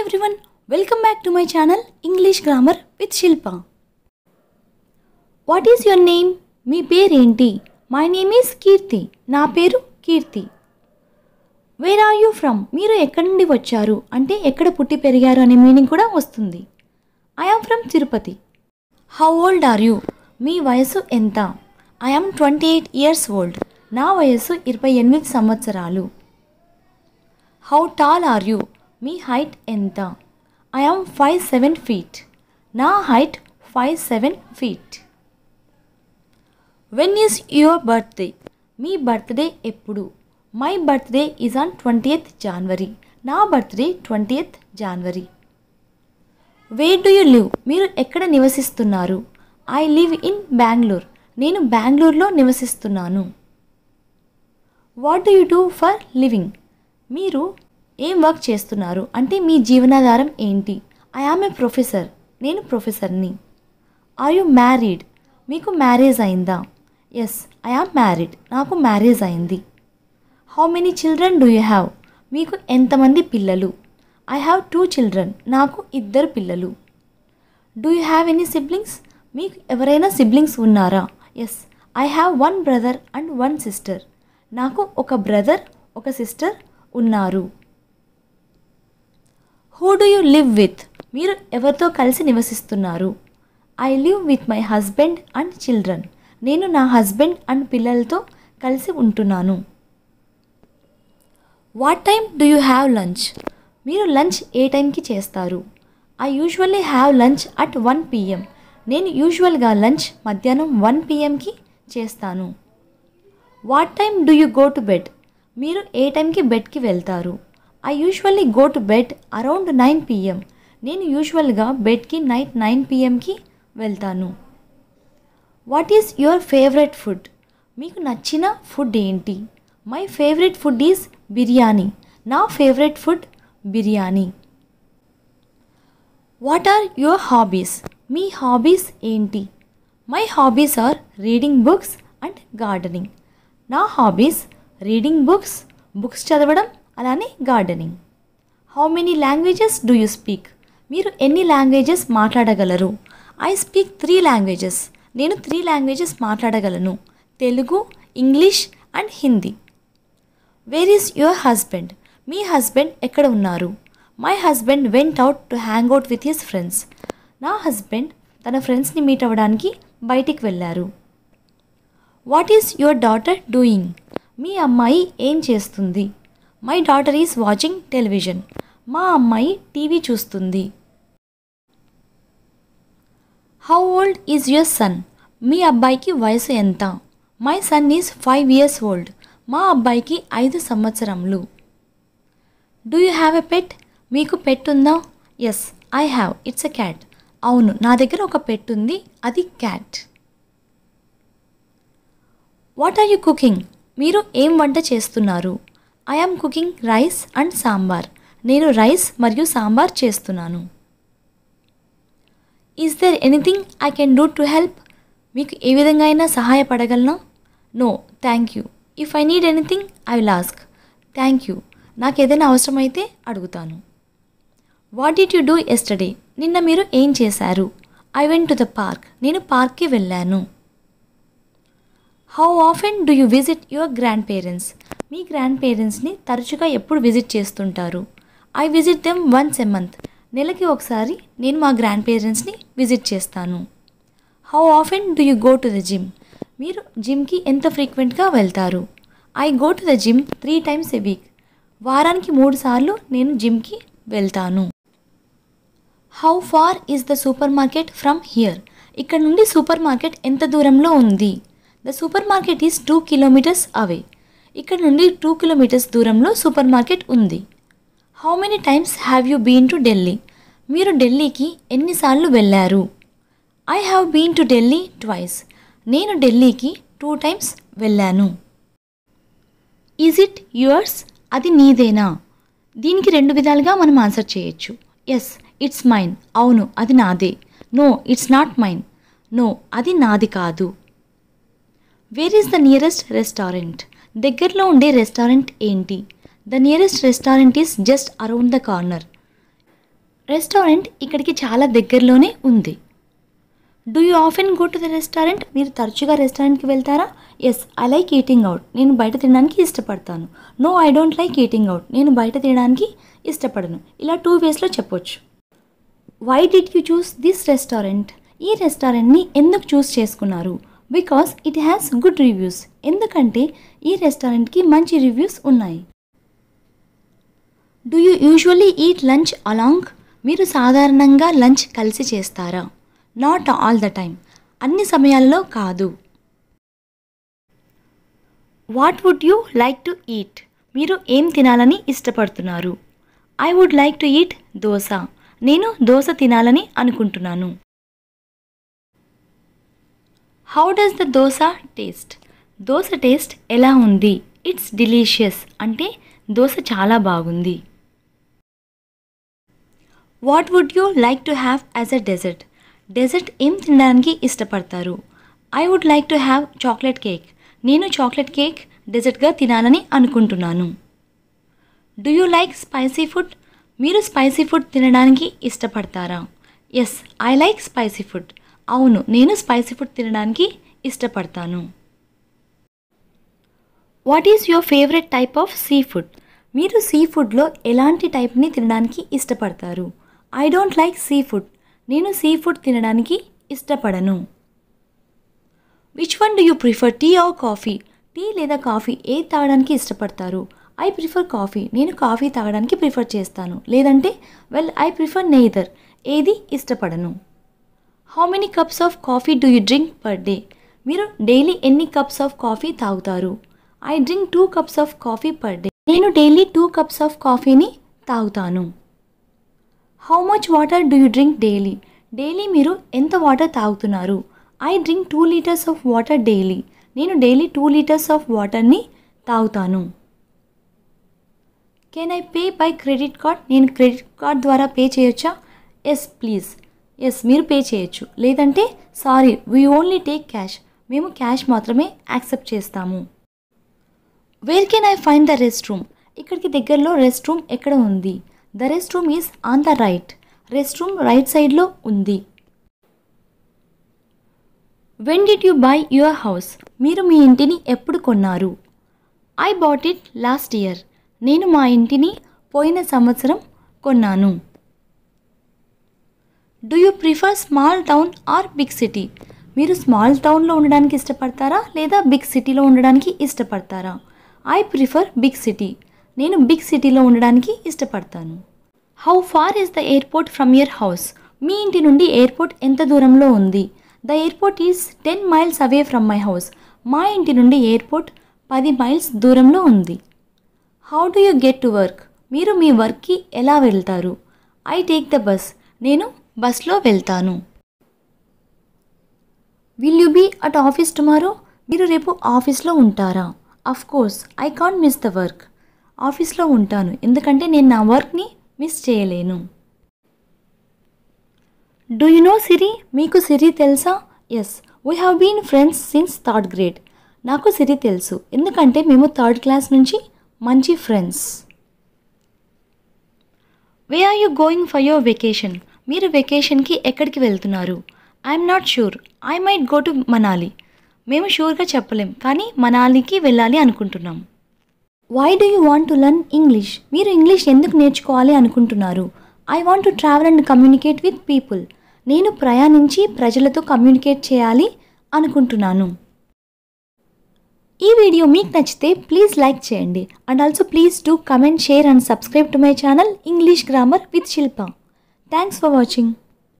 everyone, welcome back to my channel English Grammar with Shilpa. What is your name? మీ పేరేంటి? My name is Kirti. నా పేరు కీర్తి. Where are you from? మీరు ఎక్కడి నుండి వచ్చారు అంటే ఎక్కడ పుట్టి పెరిగారు అనే మీనింగ్ కూడా వస్తుంది. I am from Tirupati. How old are you? మీ వయసు ఎంత? I am 28 years old. నా వయసు 28 సంవత్సరాలు. How tall are you? Me height ఎంత? I am 5'7" feet. నా height 5'7" feet. When is your birthday? Me birthday ఎప్పుడు? My birthday is on 20th January. నా birthday 20th January. Where do you live? మీరు ఎక్కడ నివసిస్తున్నారు? I live in Bangalore. నేను బెంగళూరులో నివసిస్తున్నాను. What do you do for living? మీరు ఏం వర్క్ చేస్తున్నారు అంటే మీ జీవనాధారం ఏంటి? I am a professor. నేను ప్రొఫెసర్ని. Are you married? మీకు మ్యారేజ్ అయిందా? Yes, I am married. నాకు మ్యారేజ్ అయింది. How many children do you have? మీకు ఎంతమంది పిల్లలు? I have 2 children. నాకు 2 పిల్లలు. Do you have any siblings? మీకు ఎవరైనా సిబ్లింగ్స్ ఉన్నారా? Yes, I have 1 brother and 1 sister. నాకు ఒక బ్రదర్ ఒక సిస్టర్ ఉన్నారు. Who do you live with? మీరు ఎవరితో కలిసి నివసిస్తున్నారు? I live with my husband and children. నేను నా హస్బెండ్ అండ్ పిల్లలతో కలిసి ఉంటున్నాను. What time do you have lunch? మీరు లంచ్ ఏ టైంకి చేస్తారు? I usually have lunch at 1 PM. నేను యూజువల్గా లంచ్ మధ్యాహ్నం 1 PMకి చేస్తాను. What time do you go to bed? మీరు ఏ టైంకి బెడ్కి వెళ్తారు? I usually go to bed around 9 PM. నేను యూజువల్గా బెడ్కి నైట్ 9 PMకి వెళ్తాను. What is your favourite food? మీకు నచ్చిన ఫుడ్ ఏంటి? My favourite food is biryani. నా favourite food biryani. What are your hobbies? మీ హాబీస్ ఏంటి? My hobbies are reading books and gardening. నా హాబీస్ రీడింగ్ బుక్స్ చదవడం అలానే gardening. How many languages do you speak? మీరు ఎన్ని లాంగ్వేజెస్ మాట్లాడగలరు? I speak 3 languages. నేను 3 languages మాట్లాడగలను. Telugu, English and Hindi. Wear is your husband? మీ హస్బెండ్ ఎక్కడ ఉన్నారు? My husband went out to hang out with his friends. నా హస్బెండ్ తన ఫ్రెండ్స్ని మీట్ అవ్వడానికి బయటికి వెళ్ళారు. What is your daughter doing? మీ అమ్మాయి ఏం చేస్తుంది? My daughter is watching television. మా అమ్మాయి టీవీ చూస్తుంది. How old is your son? మీ అబ్బాయికి వయసు ఎంత? My son is 5 years old. మా అబ్బాయికి 5 సంవత్సరములు. Do you have a pet? మీకు పెట్ ఉందా? Yes, I have. It's a cat. అవును, నా దగ్గర ఒక పెట్ ఉంది. అది cat. What are you cooking? మీరు ఏం వంట చేస్తున్నారు? I am cooking rice and sambar. నేను రైస్ మరియు సాంబార్ చేస్తున్నాను. Is there anything I can do to help? మీకు ఏ విధంగా అయినా సహాయపడగలనా? No, thank you. If I need anything I will ask. Thank you. నాకు ఏదైనా అవసరమైతే అడుగుతాను. What did you do yesterday? నిన్న మీరు ఏం చేశారు? I went to the park. నేను పార్క్కి వెళ్ళాను. How often do you visit your grandparents? మీ గ్రాండ్ పేరెంట్స్ని తరచుగా ఎప్పుడు విజిట్ చేస్తుంటారు? I visit them once a month. నెలకి ఒకసారి నేను మా గ్రాండ్ పేరెంట్స్ని విజిట్ చేస్తాను. How often do you go to the gym? మీరు జిమ్కి ఎంత ఫ్రీక్వెంట్గా వెళ్తారు? I go to the gym 3 times a week. వారానికి 3 సార్లు నేను జిమ్కి వెళ్తాను. How far is the supermarket from here? ఇక్కడ నుండి సూపర్ మార్కెట్ ఎంత దూరంలో ఉంది? The supermarket is 2 kilometers away. ఇక్కడ నుండి 2 kilometers దూరంలో సూపర్ మార్కెట్ ఉంది. How many times have you been to Delhi? మీరు ఢిల్లీకి ఎన్నిసార్లు వెళ్ళారు? I have been to Delhi twice. నేను ఢిల్లీకి 2 times వెళ్ళాను. Is it yours? అది నీదేనా? దీనికి 2 విధాలుగా మనం ఆన్సర్ చేయొచ్చు. Yes, it's mine. అవును, అది నాదే. No, it's not mine. No, అది నాది కాదు. Where is the nearest restaurant? దగ్గరలో ఉండే రెస్టారెంట్ ఏంటి? The nearest restaurant is just around the corner. Restaurant ఇక్కడికి చాలా దగ్గరలోనే ఉంది. Do you often go to the restaurant? మీరు తరచుగా రెస్టారెంట్కి వెళ్తారా? Yes, I like eating out. నేను బయట తినడానికి ఇష్టపడతాను. No, I don't like eating out. నేను బయట తినడానికి ఇష్టపడను. ఇలా 2 వేస్లో చెప్పొచ్చు. Why did you choose this restaurant? ఈ రెస్టారెంట్ని ఎందుకు చూస్ చేసుకున్నారు? Because it has good reviews. ఎందుకంటే ఈ రెస్టారెంట్కి మంచి రివ్యూస్ ఉన్నాయి. Do you usually eat lunch along? మీరు సాధారణంగా లంచ్ కలిసి చేస్తారా? Not all the time. అన్ని సమయాల్లో కాదు. What would you like to eat? మీరు ఏం తినాలని ఇష్టపడుతున్నారు? ఐ వుడ్ లైక్ టు ఈట్ దోశ. నేను దోశ తినాలని అనుకుంటున్నాను. How does the dosa taste? Dosa taste ఎలా ఉంది? It's delicious. అంటే దోశ చాలా బాగుంది. What would you like to have as a dessert? Dessert ఏం తినడానికి ఇష్టపడతారు? I would like to have chocolate cake. నేను చాక్లెట్ కేక్ డెజర్ట్గా తినాలని అనుకుంటున్నాను. Do you like spicy food? మీరు స్పైసీ ఫుడ్ తినడానికి ఇష్టపడతారా? Yes, I like spicy food. అవును, నేను స్పైసీ ఫుడ్ తినడానికి ఇష్టపడతాను. What is your favourite type of seafood? మీరు సీ ఫుడ్లో ఎలాంటి టైప్ని తినడానికి ఇష్టపడతారు? I don't like sea food. నేను సీ ఫుడ్ తినడానికి ఇష్టపడను. Which one do you prefer, tea or coffee? Tea లేదా కాఫీ ఏది తాగడానికి ఇష్టపడతారు? I prefer coffee. నేను కాఫీ తాగడానికి ప్రిఫర్ చేస్తాను. లేదంటే ఐ ప్రిఫర్ నెయిదర్. ఏది ఇష్టపడను. How many cups of coffee do you drink per day? మీరు డైలీ ఎన్ని కప్స్ ఆఫ్ కాఫీ తాగుతారు? I drink 2 cups of coffee per day. నేను డైలీ 2 cups ఆఫ్ కాఫీని తాగుతాను. How much water do you drink daily? Daily మీరు ఎంత water తాగుతున్నారు? I drink 2 liters of water daily. నేను డైలీ 2 liters ఆఫ్ వాటర్ని తాగుతాను. Can I pay by credit card? నేను క్రెడిట్ కార్డ్ ద్వారా పే చేయొచ్చా? Yes please. ఎస్, మీరు పే చేయొచ్చు. లేదంటే sorry, we only take cash. మేము క్యాష్ మాత్రమే యాక్సెప్ట్ చేస్తాము. Where can I find the restroom? ఇక్కడికి దగ్గరలో రెస్ట్ రూమ్ ఎక్కడ ఉంది? The restroom is on the right. Rest room right సైడ్లో ఉంది. When did you buy your house? మీరు మీ ఇంటిని ఎప్పుడు కొన్నారు? I bought it last year. నేను మా ఇంటిని పోయిన సంవత్సరం కొన్నాను. Do you prefer small town or big city? మీరు స్మాల్ టౌన్లో ఉండడానికి ఇష్టపడతారా లేదా బిగ్ సిటీలో ఉండడానికి ఇష్టపడతారా? I prefer big city. నేను బిగ్ సిటీలో ఉండడానికి ఇష్టపడతాను. How far is the airport from your house? మీ ఇంటి నుండి ఎయిర్పోర్ట్ ఎంత దూరంలో ఉంది? The airport is 10 miles away from my house. మా ఇంటి నుండి ఎయిర్పోర్ట్ 10 miles దూరంలో ఉంది. How do you get to work? మీరు మీ వర్క్కి ఎలా వెళ్తారు? I take the bus. నేను బస్లో వెళ్తాను. Will you be at office tomorrow? మీరు రేపు ఆఫీస్లో ఉంటారా? Of course, I can't miss the work. ఆఫీస్లో ఉంటాను ఎందుకంటే నేను నా వర్క్ని మిస్ చేయలేను. Do you know Siri? మీకు సిరి తెలుసా? Yes, we have been friends since 3rd grade. నాకు సిరి తెలుసు ఎందుకంటే మేము 3rd class నుంచి మంచి friends. Where are you going for your vacation? మీరు వెకేషన్కి ఎక్కడికి వెళ్తున్నారు? I'm not sure. I might go to Manali. మేము షూర్గా చెప్పలేం కానీ మనాలికి వెళ్ళాలి అనుకుంటున్నాం. Why do you want to learn English? మీరు ఇంగ్లీష్ ఎందుకు నేర్చుకోవాలి అనుకుంటున్నారు? I want to travel and communicate with people. నేను ప్రయాణించి ప్రజలతో కమ్యూనికేట్ చేయాలి అనుకుంటున్నాను. ఈ వీడియో మీకు నచ్చితే ప్లీజ్ లైక్ చేయండి and also please do comment, share and subscribe to my channel English grammar with Shilpa. Thanks for watching.